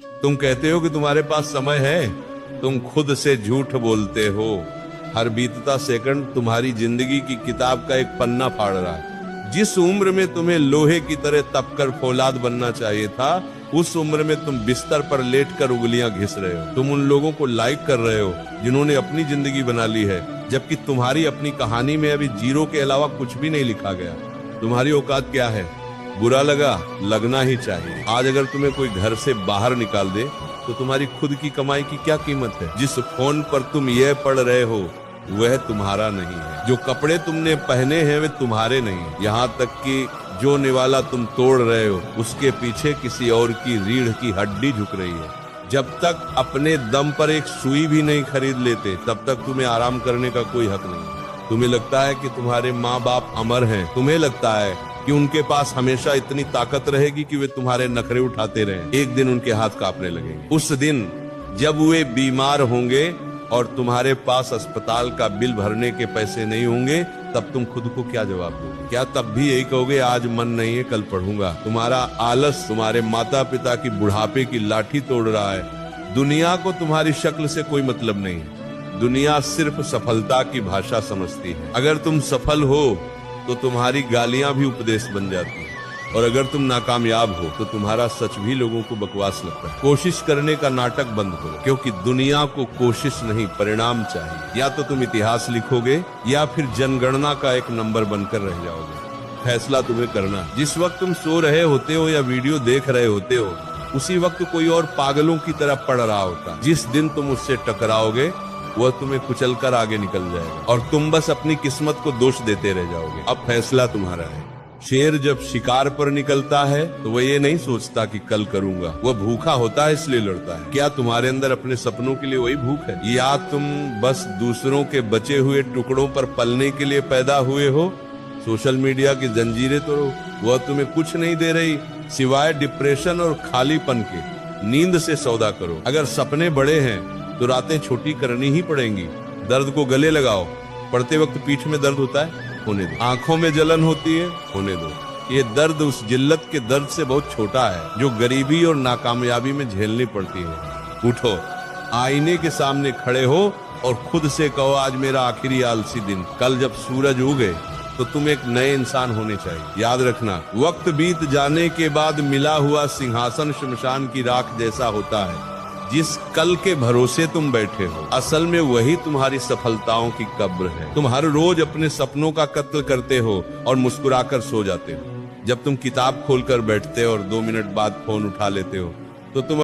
तुम कहते हो कि तुम्हारे पास समय है, तुम खुद से झूठ बोलते हो। हर बीतता सेकंड तुम्हारी जिंदगी की किताब का एक पन्ना फाड़ रहा है। जिस उम्र में तुम्हें लोहे की तरह तपकर फौलाद बनना चाहिए था, उस उम्र में तुम बिस्तर पर लेटकर उंगलियां घिस रहे हो। तुम उन लोगों को लाइक कर रहे हो जिन्होंने अपनी जिंदगी बना ली है, जबकि तुम्हारी अपनी कहानी में अभी जीरो के अलावा कुछ भी नहीं लिखा गया। तुम्हारी औकात क्या है? बुरा लगा, लगना ही चाहिए। आज अगर तुम्हें कोई घर से बाहर निकाल दे तो तुम्हारी खुद की कमाई की क्या कीमत है? जिस फोन पर तुम यह पढ़ रहे हो वह तुम्हारा नहीं है। जो कपड़े तुमने पहने हैं वे तुम्हारे नहीं है। यहाँ तक कि जो निवाला तुम तोड़ रहे हो उसके पीछे किसी और की रीढ़ की हड्डी झुक रही है। जब तक अपने दम पर एक सुई भी नहीं खरीद लेते तब तक तुम्हें आराम करने का कोई हक नहीं। तुम्हें लगता है कि तुम्हारे माँ बाप अमर हैं। तुम्हें लगता है कि उनके पास हमेशा इतनी ताकत रहेगी कि वे तुम्हारे नखरे उठाते रहें। एक दिन उनके हाथ कांपने लगेंगे। उस दिन जब वे बीमार होंगे और तुम्हारे पास अस्पताल का बिल भरने के पैसे नहीं होंगे, तब तुम खुद को क्या जवाब दोगे? क्या तब भी यही कहोगे आज मन नहीं है, कल पढ़ूंगा? तुम्हारा आलस तुम्हारे माता पिता की बुढ़ापे की लाठी तोड़ रहा है। दुनिया को तुम्हारी शक्ल से कोई मतलब नहीं है। दुनिया सिर्फ सफलता की भाषा समझती है। अगर तुम सफल हो तो तुम्हारी गालियां भी उपदेश बन जाती हैं, और अगर तुम नाकामयाब हो तो तुम्हारा सच भी लोगों को बकवास लगता है। कोशिश करने का नाटक बंद करो, क्योंकि दुनिया को कोशिश नहीं परिणाम चाहिए। या तो तुम इतिहास लिखोगे या फिर जनगणना का एक नंबर बनकर रह जाओगे। फैसला तुम्हें करना। जिस वक्त तुम सो रहे होते हो या वीडियो देख रहे होते हो, उसी वक्त कोई और पागलों की तरह पढ़ रहा होता। जिस दिन तुम उससे टकराओगे वह तुम्हें कुचल कर आगे निकल जाएगा और तुम बस अपनी किस्मत को दोष देते रह जाओगे। अब फैसला तुम्हारा है। शेर जब शिकार पर निकलता है तो वह ये नहीं सोचता कि कल करूंगा। वह भूखा होता है इसलिए लड़ता है। क्या तुम्हारे अंदर अपने सपनों के लिए वही भूख है, या तुम बस दूसरों के बचे हुए टुकड़ों पर पलने के लिए पैदा हुए हो? सोशल मीडिया की जंजीरें तो वह तुम्हें कुछ नहीं दे रही सिवाय डिप्रेशन और खालीपन के। नींद से सौदा करो। अगर सपने बड़े हैं तो रातें छोटी करनी ही पड़ेंगी। दर्द को गले लगाओ। पढ़ते वक्त पीठ में दर्द होता है, होने दो। आंखों में जलन होती है, होने दो। ये दर्द उस जिल्लत के दर्द से बहुत छोटा है जो गरीबी और नाकामयाबी में झेलनी पड़ती है। उठो, आईने के सामने खड़े हो और खुद से कहो आज मेरा आखिरी आलसी दिन। कल जब सूरज उगे तो तुम एक नए इंसान होने चाहिए। याद रखना, वक्त बीत जाने के बाद मिला हुआ सिंहासन शमशान की राख जैसा होता है। जिस कल के भरोसे तुम बैठे हो, असल में वही तुम्हारी सफलताओं की कब्र है। तुम हर रोज अपने सपनों का कत्ल करते हो और मुस्कुराकर सो जाते हो। जब तुम किताब खोलकर बैठते हो और 2 मिनट बाद फोन उठा लेते हो तो तुम